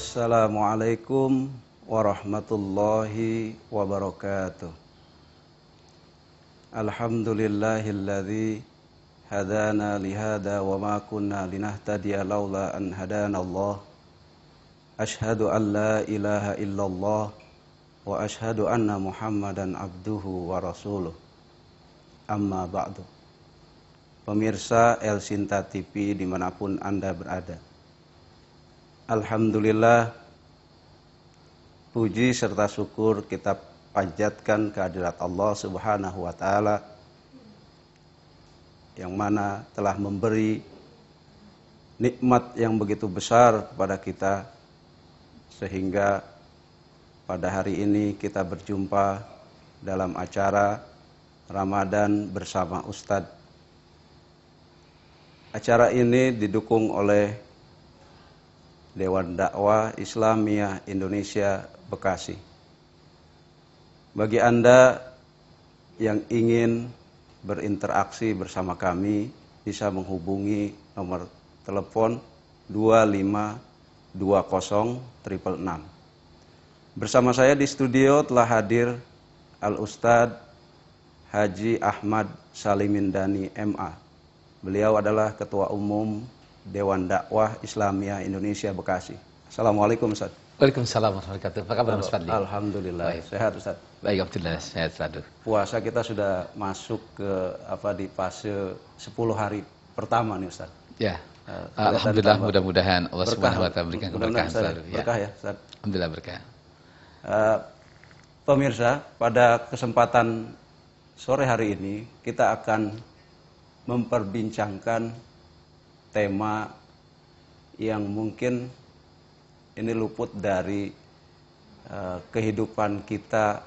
Assalamualaikum warahmatullahi wabarakatuh. Alhamdulillahilladzi hadana lihada wa ma kunna linahtadiya laula an hadana Allah. Ashhadu an la ilaha illallah wa ashhadu anna Muhammadan abduhu wa rasuluh. Amma ba'du. Pemirsa El Sinta TV dimanapun Anda berada, alhamdulillah, puji serta syukur kita panjatkan kehadirat Allah Subhanahu wa Ta'ala yang mana telah memberi nikmat yang begitu besar kepada kita, sehingga pada hari ini kita berjumpa dalam acara Ramadan bersama Ustadz. Acara ini didukung oleh Dewan Dakwah Islamiyah Indonesia Bekasi. Bagi Anda yang ingin berinteraksi bersama kami, bisa menghubungi nomor telepon 2520666. Bersama saya di studio telah hadir Al-Ustadz Haji Ahmad Salimindani MA. Beliau adalah Ketua Umum Dewan Dakwah Islamiyah Indonesia Bekasi. Assalamualaikum Ustaz. Waalaikumsalam warahmatullahi wabarakatuh. Apa kabar Mas Fadli? Alhamdulillah. Baik. Sehat Ustaz. Baik, alhamdulillah sehat selalu. Puasa kita sudah masuk ke di fase 10 hari pertama nih Ustaz. Ya. Alhamdulillah, mudah-mudahan Allah Subhanahu wa taala berikan keberkahan selalu. Berkah ya Ustaz. Alhamdulillah berkah. Pemirsa, pada kesempatan sore hari ini kita akan memperbincangkan tema yang mungkin ini luput dari kehidupan kita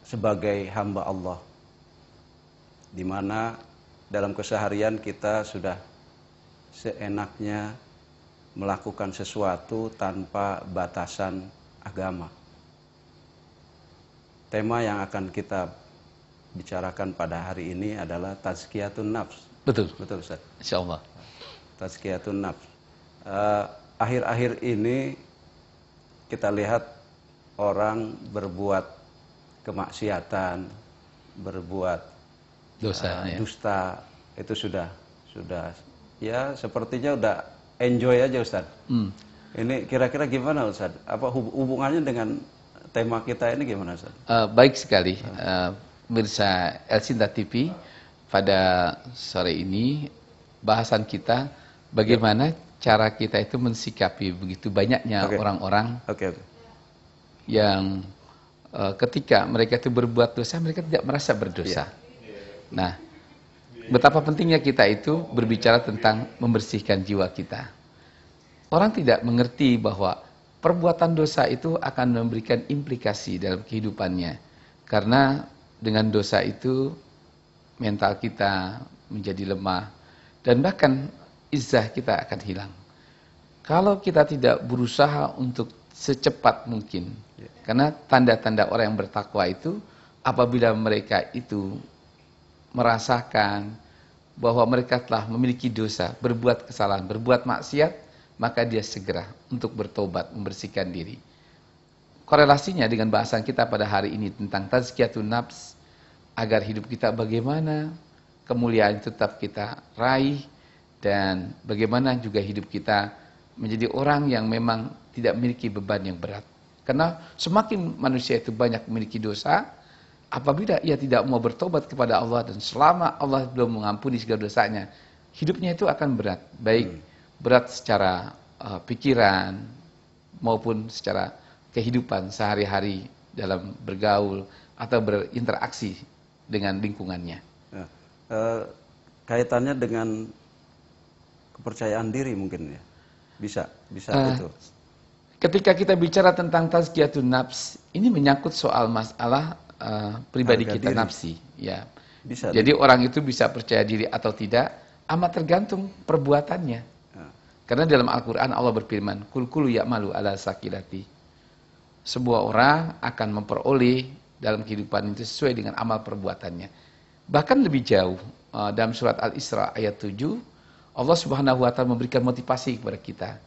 sebagai hamba Allah, di mana dalam keseharian kita sudah seenaknya melakukan sesuatu tanpa batasan agama. Tema yang akan kita bicarakan pada hari ini adalah tazkiyatun nafs. Betul Ustaz. Insyaallah. Tazkiyatun nafs. Akhir-akhir ini kita lihat orang berbuat kemaksiatan, berbuat dosa, dusta, itu sudah ya sepertinya udah enjoy aja Ustaz. Ini kira-kira gimana Ustaz? Apa hubungannya dengan tema kita ini gimana Ustaz? Baik sekali. Pemirsa El Sinta TV, pada sore ini bahasan kita bagaimana cara kita itu mensikapi begitu banyaknya orang-orang yang ketika mereka itu berbuat dosa, mereka tidak merasa berdosa. Nah, betapa pentingnya kita itu berbicara tentang membersihkan jiwa kita. Orang tidak mengerti bahwa perbuatan dosa itu akan memberikan implikasi dalam kehidupannya, karena dengan dosa itu mental kita menjadi lemah dan bahkan izzah kita akan hilang. Kalau kita tidak berusaha untuk secepat mungkin, karena tanda-tanda orang yang bertakwa itu apabila mereka itu merasakan bahwa mereka telah memiliki dosa, berbuat kesalahan, berbuat maksiat, maka dia segera untuk bertobat, membersihkan diri. Korelasinya dengan bahasan kita pada hari ini tentang tazkiyatun nafs, agar hidup kita bagaimana kemuliaan tetap kita raih, dan bagaimana juga hidup kita menjadi orang yang memang tidak memiliki beban yang berat. Karena semakin manusia itu banyak memiliki dosa, apabila ia tidak mau bertobat kepada Allah dan selama Allah belum mengampuni segala dosanya, hidupnya itu akan berat. Baik berat secara pikiran maupun secara kehidupan sehari-hari dalam bergaul atau berinteraksi dengan lingkungannya. Ya, kaitannya dengan kepercayaan diri mungkin ya, bisa itu. Ketika kita bicara tentang tazkiyatun nafs, ini menyangkut soal masalah pribadi Harga kita diri. nafsi. Ya. Bisa. Jadi orang itu bisa percaya diri atau tidak, amat tergantung perbuatannya. Ya. Karena dalam Al-Quran Allah berfirman, Kul kulu ya'malu ala sakilati. Sebuah orang akan memperoleh dalam kehidupan itu sesuai dengan amal perbuatannya. Bahkan lebih jauh, dalam surat Al-Isra ayat 7, Allah Subhanahu wa taala memberikan motivasi kepada kita.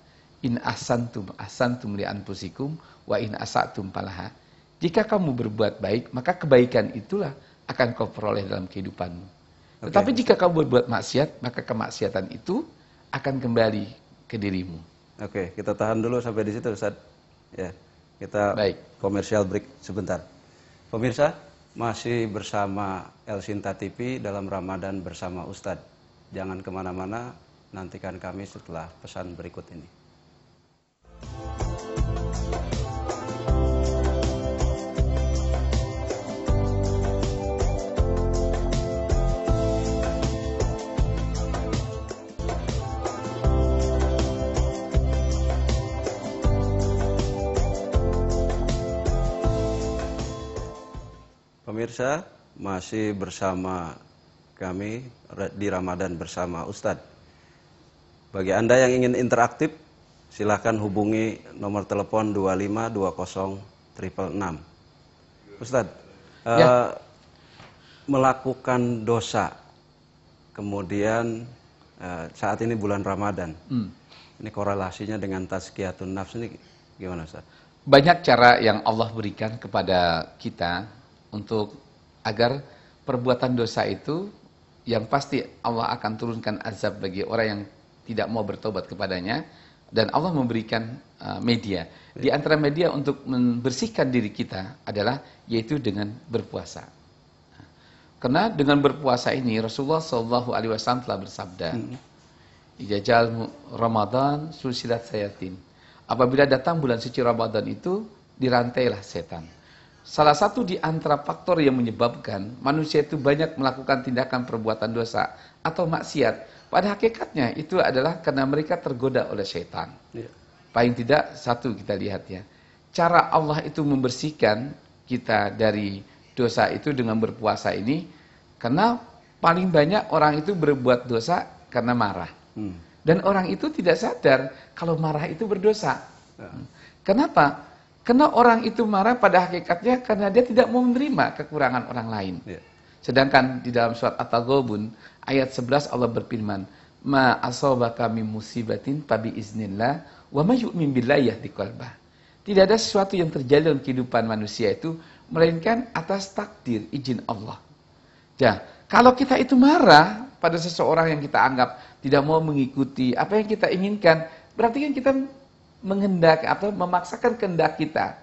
In ahsantum li anfusikum wa in asatum falaha. Jika kamu berbuat baik, maka kebaikan itulah akan kau peroleh dalam kehidupanmu. Tetapi jika kamu berbuat maksiat, maka kemaksiatan itu akan kembali ke dirimu. Oke, kita tahan dulu sampai di situ, Ustaz. Ya, kita komersial break sebentar. Pemirsa, masih bersama El Sinta TV dalam Ramadan bersama Ustadz. Jangan kemana-mana, nantikan kami setelah pesan berikut ini. Pemirsa, masih bersama kami di Ramadan bersama Ustadz. Bagi Anda yang ingin interaktif, silakan hubungi nomor telepon 2520 666. Ustadz, melakukan dosa, kemudian saat ini bulan Ramadan, ini korelasinya dengan tazkiyatun nafs ini gimana, Ustadz? Banyak cara yang Allah berikan kepada kita untuk agar perbuatan dosa itu yang pasti Allah akan turunkan azab bagi orang yang tidak mau bertobat kepadanya, dan Allah memberikan media. Di antara media untuk membersihkan diri kita adalah yaitu dengan berpuasa. Karena dengan berpuasa ini Rasulullah SAW telah bersabda, Ijajal Ramadan sulsilat sayatin. Apabila datang bulan suci Ramadan itu dirantailah setan. Salah satu di antara faktor yang menyebabkan manusia itu banyak melakukan tindakan perbuatan dosa atau maksiat, pada hakikatnya itu adalah karena mereka tergoda oleh setan. Paling tidak satu kita lihat ya, cara Allah itu membersihkan kita dari dosa itu dengan berpuasa ini, karena paling banyak orang itu berbuat dosa karena marah. Dan orang itu tidak sadar kalau marah itu berdosa. Kenapa? Karena orang itu marah pada hakikatnya karena dia tidak mau menerima kekurangan orang lain. Sedangkan di dalam surat At-Taghabun ayat 11 Allah berfirman, ma asabaka min musibatin fa bi iznillah wa may yu'min billahi yahdi qalbah. Tidak ada sesuatu yang terjadi dalam kehidupan manusia itu melainkan atas takdir izin Allah. Ya, kalau kita itu marah pada seseorang yang kita anggap tidak mau mengikuti apa yang kita inginkan, berarti kan kita menghendaki atau memaksakan kehendak kita.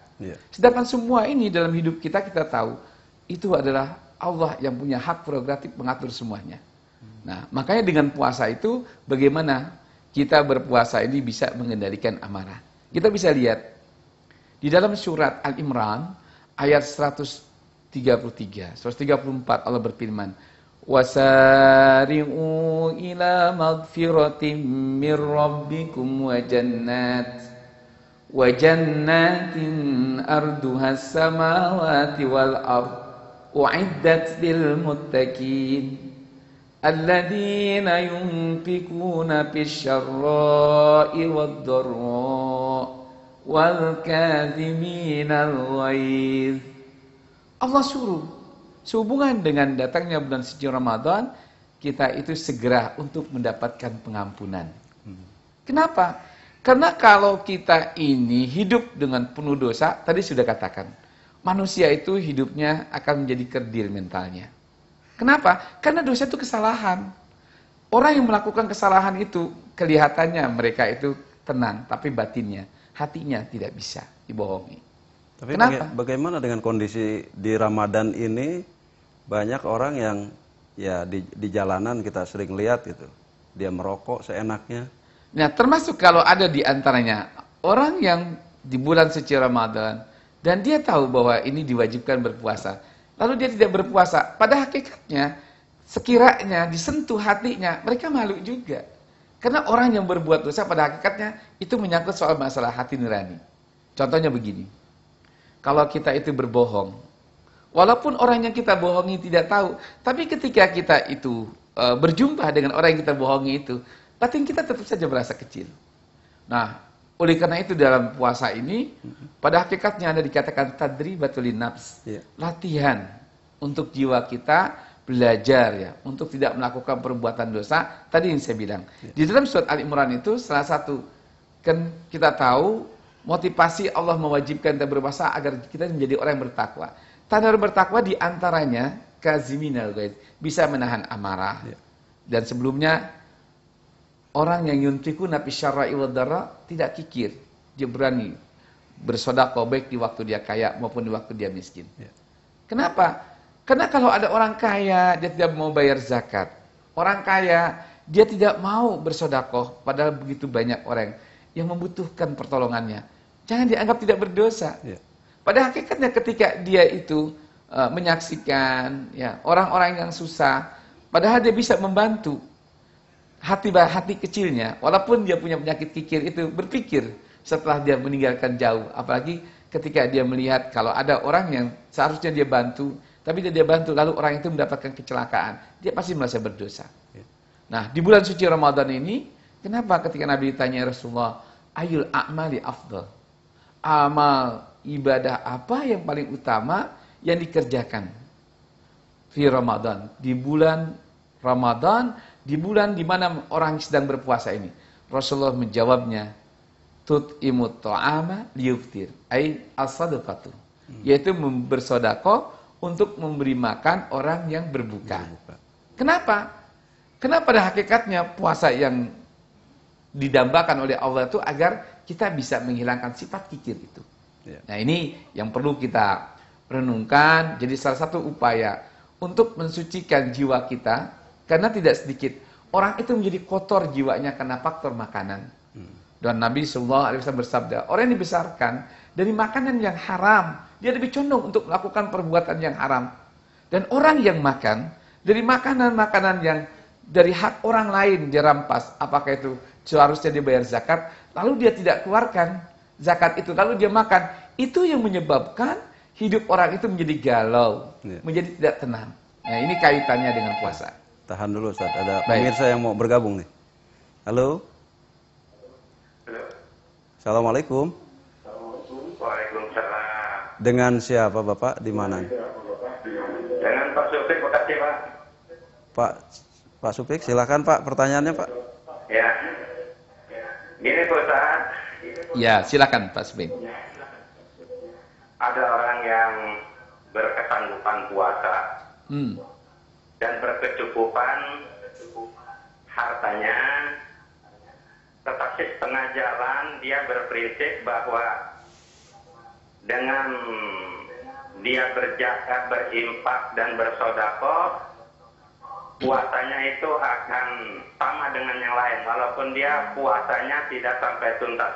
Sedangkan semua ini dalam hidup kita tahu itu adalah Allah yang punya hak prerogatif mengatur semuanya. Nah, makanya dengan puasa itu bagaimana kita berpuasa ini bisa mengendalikan amarah. Kita bisa lihat di dalam surat Al-Imran ayat 134 Allah berfirman, wasari'u ila magfiratin mir rabbikum wa jannatin arduhas samawati wal ard u'iddat lil muttaqin alladzina yunfikuna fis syarra'i wad dharra wal kadhiminal ghaidh. Allah suruh sehubungan dengan datangnya bulan suci Ramadan, kita itu segera untuk mendapatkan pengampunan. Kenapa? Karena kalau kita ini hidup dengan penuh dosa, tadi sudah katakan, manusia itu hidupnya akan menjadi kerdil mentalnya. Kenapa? Karena dosa itu kesalahan. Orang yang melakukan kesalahan itu, kelihatannya mereka itu tenang, tapi batinnya, hatinya tidak bisa dibohongi. Tapi bagaimana dengan kondisi di Ramadan ini, banyak orang yang ya di jalanan kita sering lihat gitu, dia merokok seenaknya. Nah, termasuk kalau ada di antaranya orang yang di bulan suci Ramadan dan dia tahu bahwa ini diwajibkan berpuasa, lalu dia tidak berpuasa, pada hakikatnya sekiranya disentuh hatinya, mereka malu juga. Karena orang yang berbuat dosa pada hakikatnya itu menyangkut soal masalah hati nurani. Contohnya begini, kalau kita itu berbohong, walaupun orang yang kita bohongi tidak tahu, tapi ketika kita itu berjumpa dengan orang yang kita bohongi itu, batin kita tetap saja merasa kecil. Nah, oleh karena itu dalam puasa ini, pada hakikatnya ada dikatakan tadribatul nafs, latihan untuk jiwa kita belajar ya, untuk tidak melakukan perbuatan dosa. Tadi yang saya bilang, di dalam surat Al-Imran itu salah satu Kan kita tahu motivasi Allah mewajibkan kita berpuasa agar kita menjadi orang yang bertakwa. Tanda orang bertakwa diantaranya kaziminal ghaidz, bisa menahan amarah. Dan sebelumnya orang yang yunfikuna fi syarra'i wad dharra tidak kikir, dia berani bersedekah baik di waktu dia kaya maupun di waktu dia miskin. Kenapa? Karena kalau ada orang kaya dia tidak mau bayar zakat. Orang kaya dia tidak mau bersedekah padahal begitu banyak orang yang membutuhkan pertolongannya. Jangan dianggap tidak berdosa. Pada hakikatnya ketika dia itu menyaksikan ya orang-orang yang susah, padahal dia bisa membantu. Hati kecilnya, walaupun dia punya penyakit kikir itu berpikir setelah dia meninggalkan jauh. Apalagi ketika dia melihat kalau ada orang yang seharusnya dia bantu, tapi dia bantu lalu orang itu mendapatkan kecelakaan, dia pasti merasa berdosa. Nah, di bulan suci Ramadan ini, kenapa ketika Nabi ditanya Rasulullah, ayul a'mali afdal? Amal ibadah apa yang paling utama yang dikerjakan fi Ramadan, di bulan Ramadan, di bulan di mana orang sedang berpuasa ini? Rasulullah menjawabnya, tut'imut ta'ama liyuftir, ai as-sadaqatu, yaitu bersedekah untuk memberi makan orang yang berbuka. Kenapa? Karena pada hakikatnya puasa yang didambakan oleh Allah itu agar kita bisa menghilangkan sifat kikir itu. Nah, ini yang perlu kita renungkan. Jadi salah satu upaya untuk mensucikan jiwa kita, karena tidak sedikit orang itu menjadi kotor jiwanya karena faktor makanan. Dan Nabi SAW bersabda, orang yang dibesarkan dari makanan yang haram, dia lebih condong untuk melakukan perbuatan yang haram. Dan orang yang makan dari makanan-makanan yang dari hak orang lain dia rampas, apakah itu seharusnya dia bayar zakat, lalu dia tidak keluarkan zakat itu, lalu dia makan, itu yang menyebabkan hidup orang itu menjadi galau, menjadi tidak tenang. Nah, ini kaitannya dengan puasa. Tahan dulu Ustaz, ada pemirsa yang mau bergabung nih. Halo. Assalamualaikum. Waalaikumsalam. Dengan siapa Bapak? Di mana? Dengan Pak Supik, makasih Pak. Pak Supik, silakan Pak, pertanyaannya Pak. Ya. Gini Pak Ustaz. Ya, silakan Pak Supik. Ada orang yang berkesanggupan puasa dan berkecukupan hartanya, tetapi setengah jalan dia berprinsip bahwa dengan dia berzakat, berimpak dan bersedekah, puasanya itu akan sama dengan yang lain, walaupun dia puasanya tidak sampai tuntas.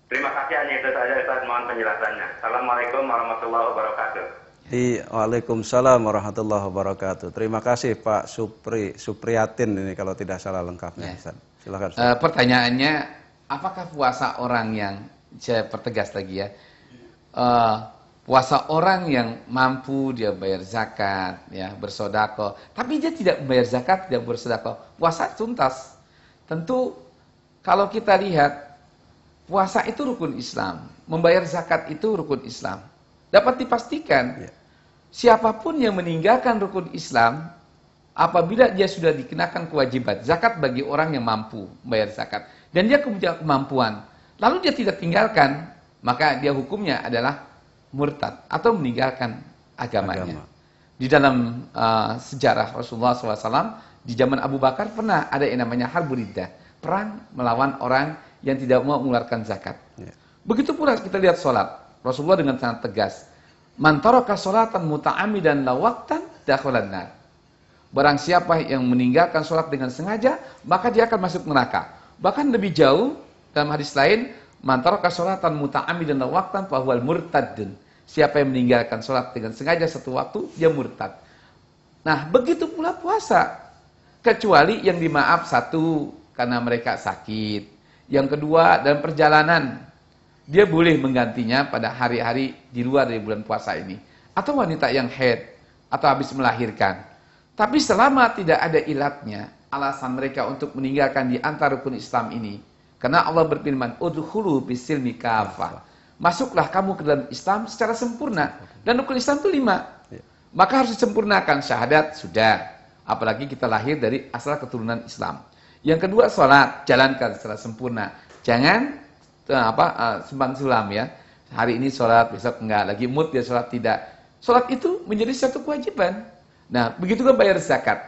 Terima kasih, hanya itu saja Ustaz, mohon penjelasannya. Assalamualaikum warahmatullahi wabarakatuh. Waalaikumsalam warahmatullahi wabarakatuh. Terima kasih Pak Supriyatin ini kalau tidak salah lengkapnya. Ustaz. Silakan Ustaz. Pertanyaannya, apakah puasa orang yang, saya pertegas lagi ya, puasa orang yang mampu dia bayar zakat, ya bersedekah, tapi dia tidak bayar zakat, tidak bersedekah, puasa tuntas. Tentu kalau kita lihat puasa itu rukun Islam, membayar zakat itu rukun Islam. Dapat dipastikan siapapun yang meninggalkan rukun Islam, apabila dia sudah dikenakan kewajiban zakat bagi orang yang mampu membayar zakat dan dia punya kemampuan, lalu dia tidak tinggalkan, maka dia hukumnya adalah murtad atau meninggalkan agamanya. Di dalam sejarah Rasulullah SAW, di zaman Abu Bakar pernah ada yang namanya Harbul Riddah, perang melawan orang yang tidak mau mengeluarkan zakat. Begitu pula kita lihat sholat. Rasulullah dengan sangat tegas, man taraka sholatan muta'ammidan la waqtan dakhalan nar. Barang siapa yang meninggalkan sholat dengan sengaja, maka dia akan masuk neraka. Bahkan lebih jauh dalam hadis lain, man taraka sholatan muta'ammidan la waqtan fa huwal murtadun. Siapa yang meninggalkan sholat dengan sengaja satu waktu, dia murtad. Nah, begitu pula puasa. Kecuali yang dimaaf, satu, karena mereka sakit. Yang kedua, dalam perjalanan, dia boleh menggantinya pada hari-hari di luar dari bulan puasa ini. Atau wanita yang haid, atau habis melahirkan. Tapi selama tidak ada ilatnya, alasan mereka untuk meninggalkan di antara rukun Islam ini. Karena Allah berfirman, udkhulu bisilmi kafah. Masuklah kamu ke dalam Islam secara sempurna. Dan rukun Islam itu 5. Maka harus disempurnakan. Syahadat, sudah. Apalagi kita lahir dari asal keturunan Islam. Yang kedua sholat, jalankan secara sempurna. Jangan sembang sulam ya. Hari ini sholat, besok enggak. Lagi mood dia sholat, tidak. Sholat itu menjadi satu kewajiban. Nah, begitu juga bayar zakat.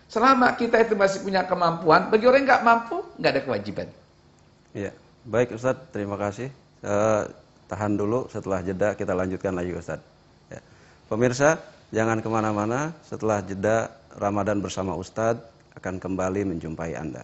Selama kita itu masih punya kemampuan, bagi orang yang nggak mampu, nggak ada kewajiban. Iya, baik Ustadz, terima kasih. Tahan dulu, setelah jeda kita lanjutkan lagi Ustadz. Ya. Pemirsa, jangan kemana-mana. Setelah jeda Ramadan bersama Ustadz akan kembali menjumpai Anda.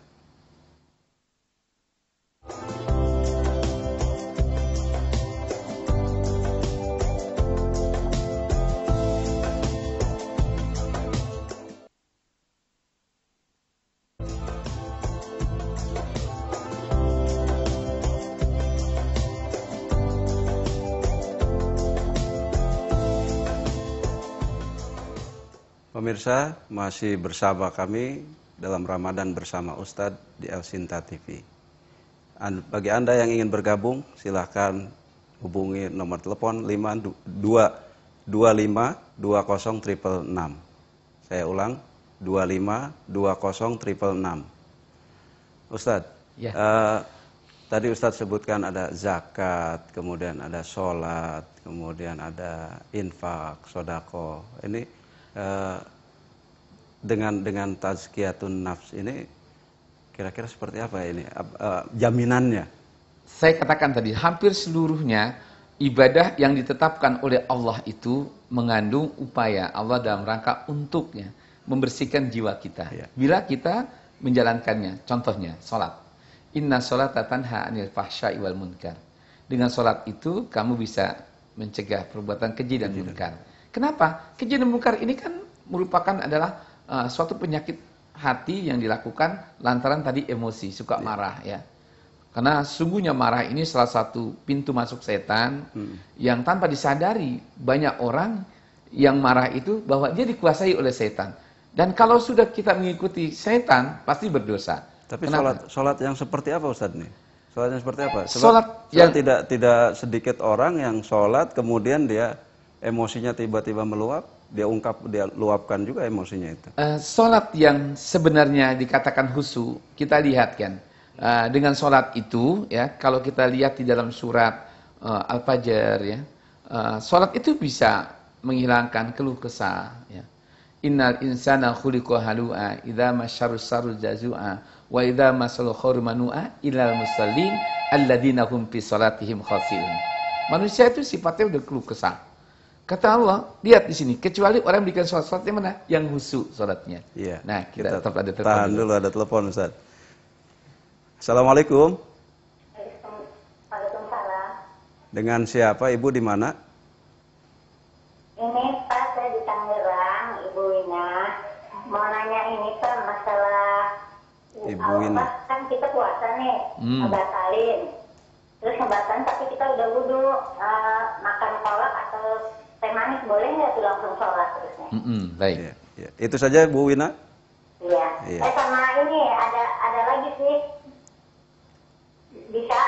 Pemirsa, masih bersama kami dalam Ramadan bersama Ustadz di El Sinta TV. Bagi Anda yang ingin bergabung, silahkan hubungi nomor telepon 52252006. Saya ulang, 252006. Ustadz, Ya. Tadi Ustadz sebutkan ada zakat, kemudian ada sholat, kemudian ada infak, sodako. Ini dengan tazkiyatun nafs ini kira-kira seperti apa ini jaminannya? Saya katakan tadi, hampir seluruhnya ibadah yang ditetapkan oleh Allah itu mengandung upaya Allah dalam rangka untuknya membersihkan jiwa kita. Ya. Bila kita menjalankannya, contohnya sholat. Inna sholata tanha anil fahsya'i wal munkar. Dengan sholat itu kamu bisa mencegah perbuatan keji dan munkar. Kenapa? Keji dan munkar ini kan merupakan adalah suatu penyakit hati yang dilakukan lantaran tadi emosi, suka marah ya. Karena sungguhnya marah ini salah satu pintu masuk setan yang tanpa disadari banyak orang yang marah itu bahwa dia dikuasai oleh setan. Dan kalau sudah kita mengikuti setan pasti berdosa. Tapi Kenapa? sholat yang seperti apa Ustadz nih? Sholat yang seperti apa? Sebab Sholat yang tidak sedikit orang yang sholat kemudian dia emosinya tiba-tiba meluap, dia luapkan juga emosinya itu. Sholat yang sebenarnya dikatakan khusyuk, kita lihat kan. Dengan sholat itu, ya, kalau kita lihat di dalam surat Al-Fajr, ya, sholat itu bisa menghilangkan keluh kesah. Ya. Innal insana khuliqa halu'a, idza masyarus sarul jazua, wa idza masal khairu manu'a ilal musallin alladzina hum fi sholatihim khashi'un. Manusia itu sifatnya udah keluh kesah. Kata Allah, lihat di sini, kecuali orang bikin sholatnya mana? Yang khusyuk sholatnya. Iya. Nah, kita tetap ada telepon. Tahan dulu, ada telepon Ustaz. Assalamualaikum. Waalaikumsalam. Dengan siapa? Ibu di mana? Ini Pak, saya di Tangerang, Ibu Wina. Mau nanya ini Pak, masalah Ibu Wina. kan kita puasa nih, ngebatalin. Terus ngebatalin tapi kita udah wudhu, makan kolak atau teh manis boleh nggak tuh langsung sholat terusnya? Baik. Ya, ya. Itu saja Bu Wina? Iya. Iya. Sama ini ada lagi sih. Bisa?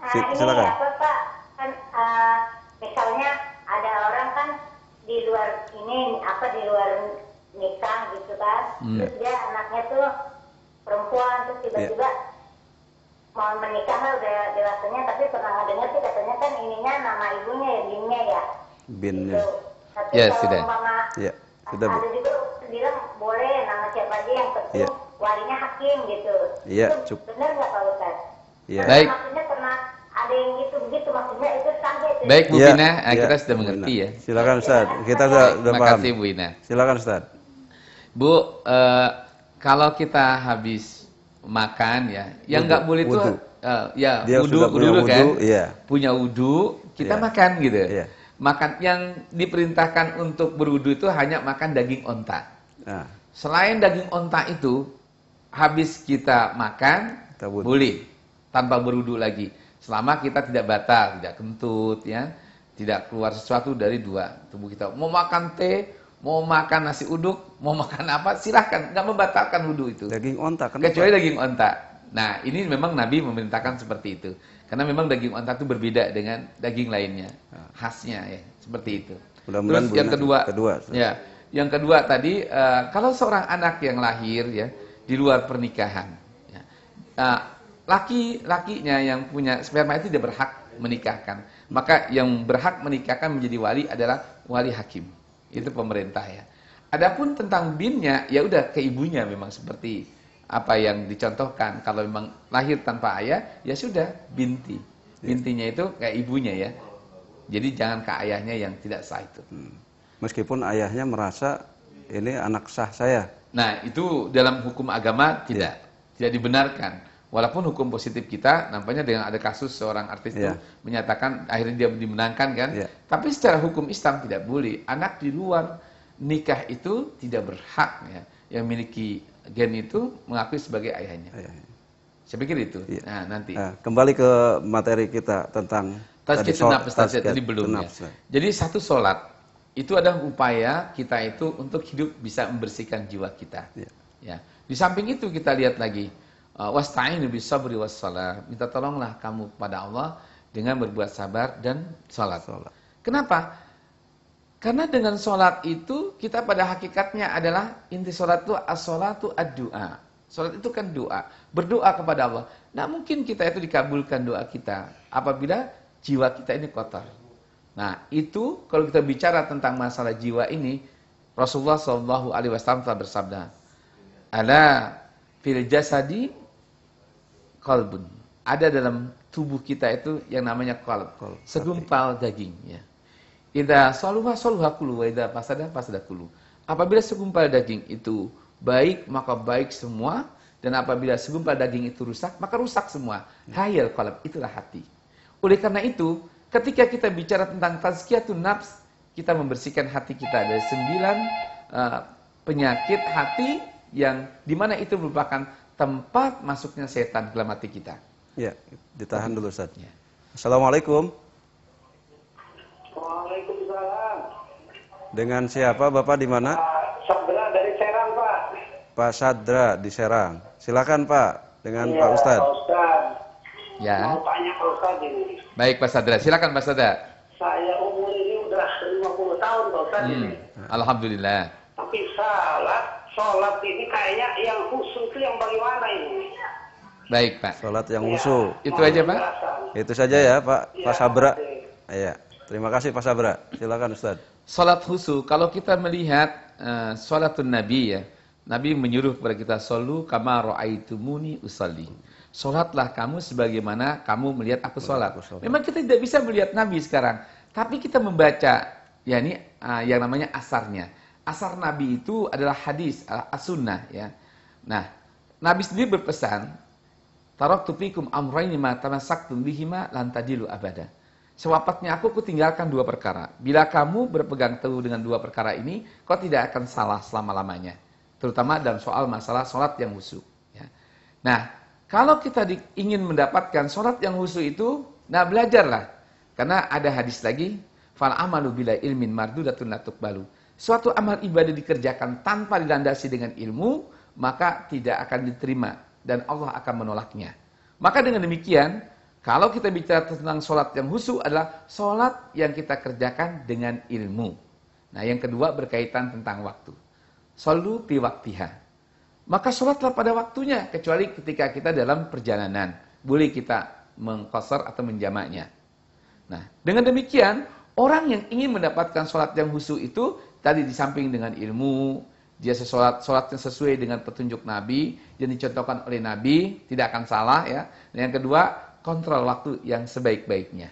Ini silakan. apa Pak? Kan misalnya ada orang kan di luar ini di luar nikah gitu kan. Terus dia anaknya tuh perempuan terus tiba-tiba mau menikah lah udah dewasanya tapi pernah ngedengar sih katanya kan ininya nama ibunya ya binnya ya. Binnya. Gitu. Tapi Ya, kalau sudah. umpama Ya, sudah Bu. ada juga bilang boleh nama siapa aja yang penting Ya. walinya hakim gitu. Iya, Itu benar nggak Pak Ustaz? Iya. Baik. Maksudnya pernah ada yang gitu-gitu maksudnya itu sampai itu. Baik Bu Ya, Bina, ya, kita sudah Bu mengerti Wina. ya. Silakan Ustaz. Kita sudah Terima paham. kasih Bu Ina. Silakan Ustaz. Bu, kalau kita habis makan ya, yang nggak boleh itu Wudu. ya Dia wudu sudah punya dulu kan, wudu, iya. punya wudu, kita Iya. makan gitu. Iya. Makan yang diperintahkan untuk berwudu itu hanya makan daging onta. Nah, Selain daging onta itu, habis kita makan, Kita wudu. boleh tanpa berwudu lagi. Selama kita tidak batal, tidak kentut, ya, tidak keluar sesuatu dari dua tubuh kita. Mau makan teh, mau makan nasi uduk, mau makan apa, silahkan, nggak membatalkan wudu itu. daging onta kenapa? Kecuali daging onta. Nah, ini memang Nabi memerintahkan seperti itu. Karena memang daging onta itu berbeda dengan daging lainnya. Khasnya ya, seperti itu. Mudah-mudahan Terus yang Bu Wina kedua, ya, yang kedua tadi, kalau seorang anak yang lahir ya di luar pernikahan, ya, laki-lakinya yang punya sperma itu dia berhak menikahkan. Maka yang berhak menikahkan menjadi wali adalah wali hakim. Itu pemerintah ya. Adapun tentang binnya, ya udah ke ibunya memang seperti apa yang dicontohkan. Kalau memang lahir tanpa ayah, ya sudah binti. Bintinya itu kayak ibunya ya. Jadi jangan ke ayahnya yang tidak sah itu. Meskipun ayahnya merasa ini anak sah saya. Nah, itu dalam hukum agama tidak dibenarkan. Walaupun hukum positif kita nampaknya dengan ada kasus seorang artis itu menyatakan akhirnya dia dimenangkan kan. Tapi secara hukum Islam tidak boleh. Anak di luar nikah itu tidak berhak ya. Yang memiliki gen itu mengakui sebagai ayahnya. Saya pikir itu. Nah, nanti. Kembali ke materi kita tentang tazkiyatun nafs tadi belum ya. Jadi satu sholat itu adalah upaya kita itu untuk hidup bisa membersihkan jiwa kita. Ya. Di samping itu kita lihat lagi wasta'inu bis-sabri was-shalah. Minta tolonglah kamu kepada Allah dengan berbuat sabar dan salat. Kenapa? Karena dengan salat itu kita pada hakikatnya adalah inti salat itu as-salatu ad-du'a. Salat itu kan doa, berdoa kepada Allah. Nah, mungkin kita itu dikabulkan doa kita apabila jiwa kita ini kotor. Nah, itu kalau kita bicara tentang masalah jiwa ini, Rasulullah SAW telah bersabda, "Ala fil jasadi qalbun." Ada dalam tubuh kita itu yang namanya qalb, segumpal daging ya. Idza saluha saluha kullu wa idza fasada fasada kullu. Apabila segumpal daging itu baik, maka baik semua, dan apabila segumpal daging itu rusak, maka rusak semua. Hayal qalb, itulah hati. Oleh karena itu, ketika kita bicara tentang tazkiyatun nafs, kita membersihkan hati kita dari 9 penyakit hati yang dimana itu merupakan tempat masuknya setan ke dalam hati kita. Ya, ditahan dulu Ustaz. Ya. Assalamualaikum. Waalaikumsalam. Dengan siapa Bapak di mana? Sadra dari Serang, Pak. Pak Sadra di Serang. Silakan Pak dengan Pak Pak Ustadz. Ya. Mau tanya Pak Ustadz ini. Baik Pak Sadra, silakan Pak Sadra. Saya umur ini udah 50 tahun Pak Ustadz ini. Alhamdulillah. Tapi sholat ini kayaknya yang khusus itu yang bagaimana ini? Baik Pak. Sholat yang khusyuk. Itu aja Pak. Itu saja ya Pak. Ya, Pak Sabra. iya. Iya. Terima kasih Pak Sabra. Silakan Ustadz. Sholat khusyuk, kalau kita melihat sholatun Nabi ya, Nabi menyuruh kepada kita, "Shollu kama ra'aitumuni usalli." Sholatlah kamu sebagaimana kamu melihat aku sholat. Memang kita tidak bisa melihat Nabi sekarang, tapi kita membaca, ya ini yang namanya asarnya. Asar Nabi itu adalah hadis, as-sunnah ya. Nah, Nabi sendiri berpesan, "Taraktu fikum amrayni ma tamassaktum bihima lan tadilu abada." Sewafatnya aku tinggalkan 2 perkara. Bila kamu berpegang teguh dengan 2 perkara ini, kau tidak akan salah selama-lamanya. Terutama dalam soal masalah sholat yang khusyuk. Ya. Nah, kalau kita ingin mendapatkan sholat yang khusyuk itu, nah belajarlah. Karena ada hadis lagi, "Fal amalu bila ilmin mardudatun la tuqbalu." Suatu amal ibadah dikerjakan tanpa dilandasi dengan ilmu, maka tidak akan diterima dan Allah akan menolaknya. Maka dengan demikian, kalau kita bicara tentang sholat yang khusyuk adalah sholat yang kita kerjakan dengan ilmu. Nah, yang kedua berkaitan tentang waktu. Shollu fi waktiha. Maka sholatlah pada waktunya, kecuali ketika kita dalam perjalanan. Boleh kita mengqasar atau menjamaknya. Nah, dengan demikian, orang yang ingin mendapatkan sholat yang khusyuk itu, tadi di samping dengan ilmu, dia sholatnya sesuai dengan petunjuk Nabi, yang dicontohkan oleh Nabi, tidak akan salah ya. Dan yang kedua, kontrol waktu yang sebaik-baiknya.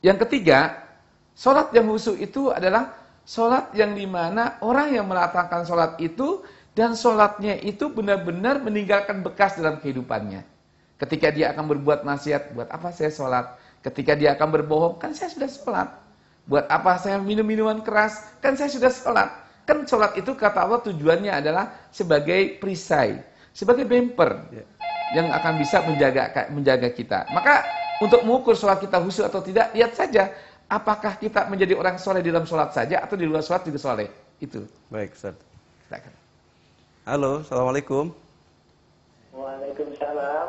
Yang ketiga, sholat yang khusyuk itu adalah sholat yang dimana orang yang melaksanakan sholat itu dan sholatnya itu benar-benar meninggalkan bekas dalam kehidupannya. Ketika dia akan berbuat maksiat, buat apa saya sholat? Ketika dia akan berbohong, kan saya sudah sholat. Buat apa saya minum minuman keras? Kan saya sudah sholat. Kan sholat itu kata Allah tujuannya adalah sebagai perisai, sebagai bumper yang akan bisa menjaga kita. Maka untuk mengukur sholat kita khusyuk atau tidak, lihat saja apakah kita menjadi orang soleh di dalam sholat saja atau di luar sholat juga soleh. Itu. Baik, Ustaz. Halo, Assalamualaikum. Waalaikumsalam.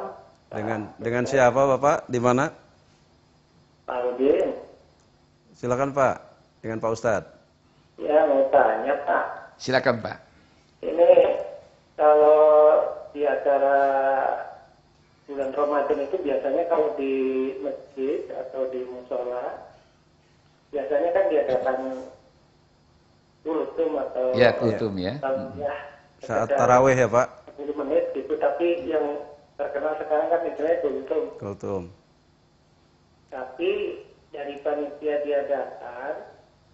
Dengan siapa Bapak? Di mana? Pak Udin. Silakan Pak, dengan Pak Ustadz. Ya, mau tanya Pak. Silakan Pak. Ini kalau di acara bulan Ramadan itu biasanya kalau di masjid atau di musola, biasanya kan diadakan kultum atau Ya, kultum ya. Saat tarawih ya Pak? 10 menit gitu, tapi yang terkenal sekarang kan istilahnya kultum. Kultum. Tapi dari panitia diadakan,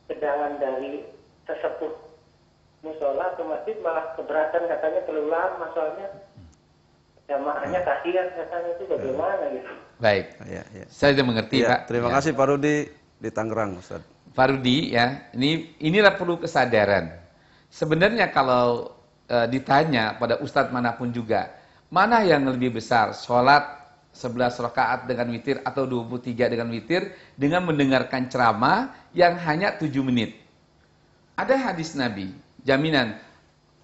sedangkan dari sesepuh musola atau masjid malah keberatan, katanya terlalu lama soalnya jamaahnya kasihan katanya, itu bagaimana gitu. Baik. Ya, ya. Saya sudah mengerti, Ya, Pak. terima Ya. kasih Pak Rudi di Tangerang, Ustaz. Pak Rudi ya, inilah perlu kesadaran. Sebenarnya kalau ditanya pada ustadz manapun juga, mana yang lebih besar, sholat 11 rakaat dengan witir atau 23 dengan witir dengan mendengarkan ceramah yang hanya 7 menit. Ada hadis Nabi, jaminan,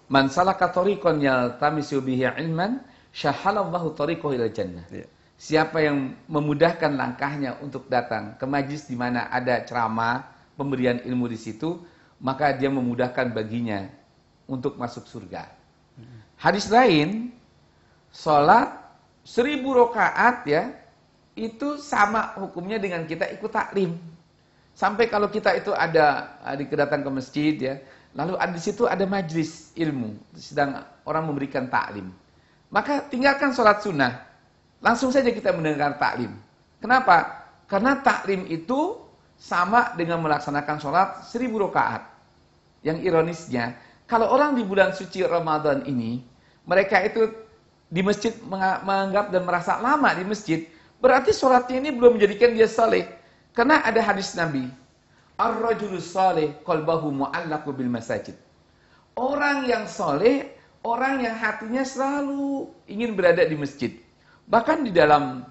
man salaka tariqan yaltamisu bihi ilman, syahalallahu tariqahu ilal jannah. Ya. Siapa yang memudahkan langkahnya untuk datang ke majlis di mana ada ceramah, pemberian ilmu di situ, maka dia memudahkan baginya untuk masuk surga. Hadis lain, sholat 1000 rakaat ya, itu sama hukumnya dengan kita ikut taklim. Sampai kalau kita itu ada kedatang ke masjid ya, lalu di situ ada majlis ilmu, sedang orang memberikan taklim. Maka tinggalkan sholat sunnah, langsung saja kita mendengar taklim. Kenapa? Karena taklim itu sama dengan melaksanakan sholat 1000 rakaat. Yang ironisnya, kalau orang di bulan suci Ramadan ini, mereka itu di masjid menganggap dan merasa lama di masjid, berarti sholatnya ini belum menjadikan dia saleh. Karena ada hadis Nabi, ar-rajulus saleh qalbahu mu'allaqu bil masajid. Orang yang saleh, orang yang hatinya selalu ingin berada di masjid. Bahkan di dalam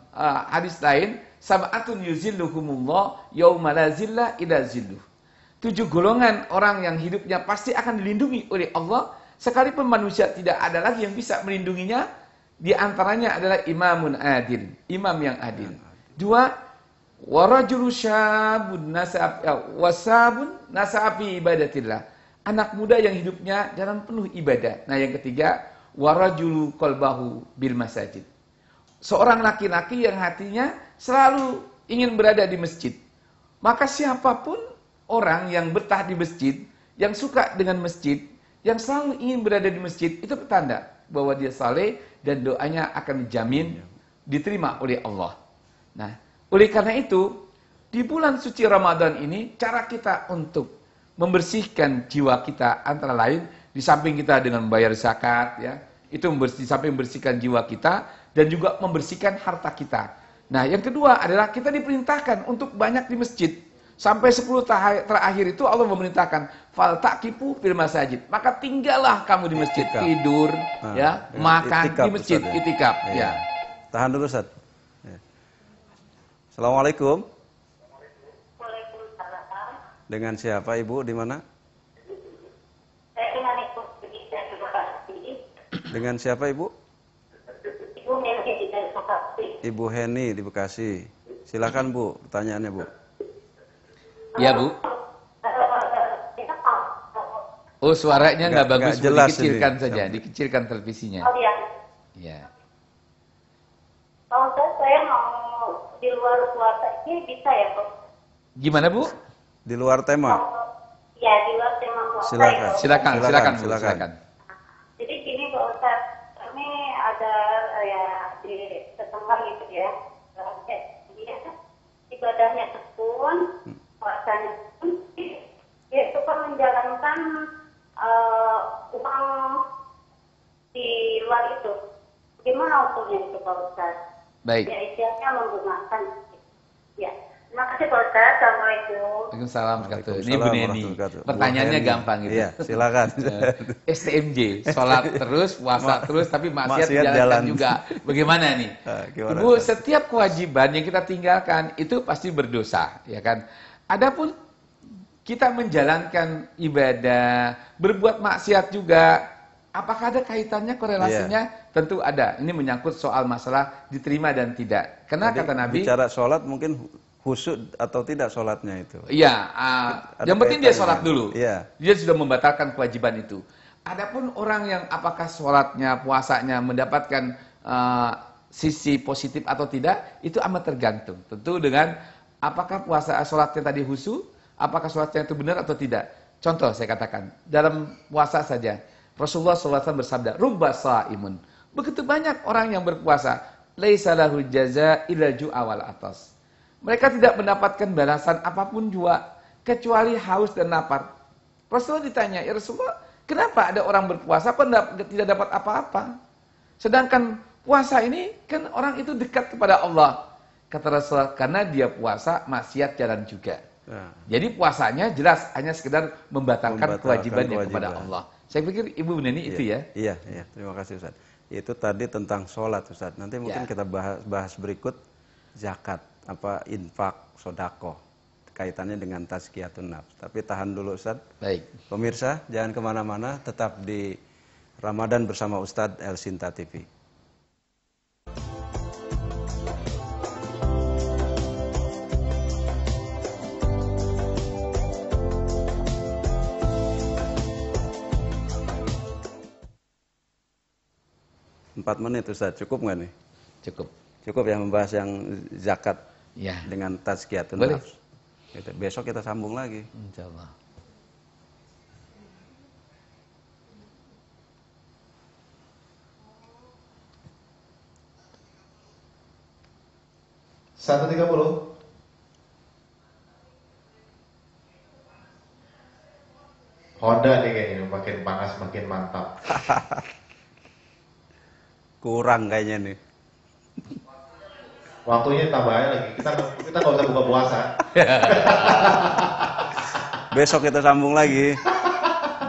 hadis lain, sab'atun yuzilluhumullah yauma la zilla illa zilluh. 7 golongan orang yang hidupnya pasti akan dilindungi oleh Allah, sekalipun manusia tidak ada lagi yang bisa melindunginya. Di antaranya adalah imamun adil, imam yang adil. 2, warajulu syabun wasabun nasafi ibadatillah. Anak muda yang hidupnya dalam penuh ibadah. Nah, yang ketiga, warajulu qalbahu bil masajid. Seorang laki-laki yang hatinya selalu ingin berada di masjid. Maka siapapun orang yang betah di masjid, yang suka dengan masjid, yang selalu ingin berada di masjid, itu petanda bahwa dia saleh dan doanya akan dijamin diterima oleh Allah. Nah, oleh karena itu, di bulan suci Ramadan ini, cara kita untuk membersihkan jiwa kita antara lain, di samping kita dengan membayar zakat, ya, itu di samping membersihkan jiwa kita, dan juga membersihkan harta kita. Nah, yang kedua adalah kita diperintahkan untuk banyak di masjid. Sampai 10 terakhir itu Allah memerintahkan fal taqifu fil masajid. Maka tinggallah kamu di masjid, tidur, ya, makan di masjid, itikaf, ya. Tahan dulu, Ustaz. Ya. Assalamualaikum. Waalaikumsalam. Dengan siapa Ibu, di mana? Dengan Ibu dari Bekasi. Dengan siapa Ibu? Ibu Heni dari Bekasi. Ibu Heni di Bekasi. Silakan Bu, pertanyaannya Bu. Ya, Bu. Oh, suaranya nggak bagus, Bu. jelas Dikecilkan ini. saja, dikecilkan televisinya. Oh iya. Ya. Kalau saya mau di luar puasa ini bisa ya, Pak? Gimana, Bu? Di luar tema. Ya, di luar tema puasa. Silakan. Ya. Silakan, Bu, Silakan. silakan. Jadi gini Pak Ustadz, kami ada ya di tetangga gitu ya, dia ibadahnya pun, puasanya pun, dia suka menjalankan uang di luar itu. Gimana hukumnya itu Pak Ustadz? Baik. Ya istilahnya menggunakan. Ya, terima kasih Pak Ustadz. Assalamualaikum. Waalaikumsalam warahmatullahi wabarakatuh. Ini Bu Waalaikumsalam Neni. warahmatullahi wabarakatuh. Pertanyaannya Bu Heni. gampang gitu. Iya, silakan. STMJ, sholat terus, puasa terus, tapi maksiat Maksiat dijalankan jalan. juga. Bagaimana nih? Gimana, Ibu, Ustaz? setiap kewajiban yang kita tinggalkan itu pasti berdosa, ya kan? Adapun kita menjalankan ibadah, berbuat maksiat juga, apakah ada kaitannya, korelasinya? Tentu ada. Ini menyangkut soal masalah diterima dan tidak. Karena Tadi kata Nabi, bicara sholat mungkin khusyuk atau tidak sholatnya itu. iya, Ada yang penting dia kaitannya. sholat dulu. Iya. Dia sudah membatalkan kewajiban itu. Adapun orang yang apakah sholatnya, puasanya mendapatkan sisi positif atau tidak, itu amat tergantung. Tentu dengan apakah puasa sholatnya tadi khusyuk, apakah sholatnya itu benar atau tidak. Contoh saya katakan, dalam puasa saja, Rasulullah SAW bersabda, "Rubba sha'imun." Begitu banyak orang yang berpuasa, laisa lahu jaza illa ju'a wal atas. Mereka tidak mendapatkan balasan apapun jua, kecuali haus dan lapar. Rasulullah ditanya, "Ya Rasulullah, kenapa ada orang berpuasa kok tidak dapat apa-apa? Sedangkan puasa ini kan orang itu dekat kepada Allah." Kata Rasulullah, karena dia puasa, maksiat jalan juga. Nah. Jadi puasanya jelas hanya sekedar membatalkan kewajibannya kepada Allah. Saya pikir Ibu Neni itu ya. Iya. Terima kasih Ustaz. Itu tadi tentang sholat Ustaz. Nanti mungkin kita bahas berikut zakat, infak, sodakoh. Kaitannya dengan tazkiyatun nafs. Tapi tahan dulu Ustaz. Baik. Pemirsa, jangan kemana-mana. Tetap di Ramadan bersama Ustadz El Sinta TV. Empat menit Ustaz, cukup nggak nih? Cukup. Cukup ya membahas yang zakat Ya. dengan tazkiyatun Boleh. nafs. Besok kita sambung lagi. Insyaallah. Satu 30. Honda nih kayaknya makin panas makin mantap. Kurang kayaknya nih. Waktunya tambah aja lagi. Kita nggak usah buka puasa. Besok kita sambung lagi.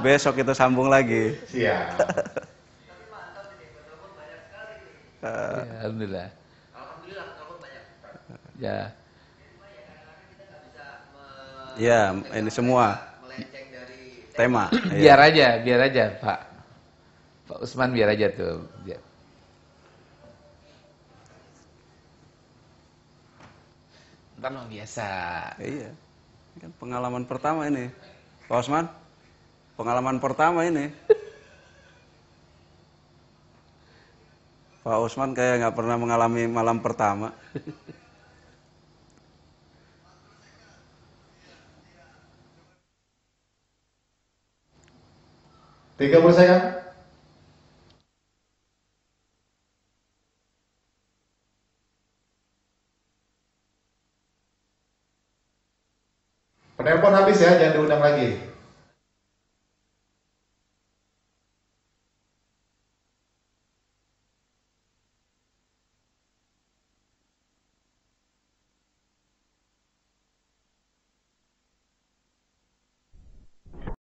Besok kita sambung lagi. Siap. Ya, Alhamdulillah. Ya. Ya, ini semua tema. Biar aja Pak Usman, biar aja tuh. Ntar luar biasa. Iya. Ini kan pengalaman pertama ini. Pak Osman, pengalaman pertama ini. Pak Osman kayak nggak pernah mengalami malam pertama. 30 second. Penelpon habis ya, jangan diundang lagi.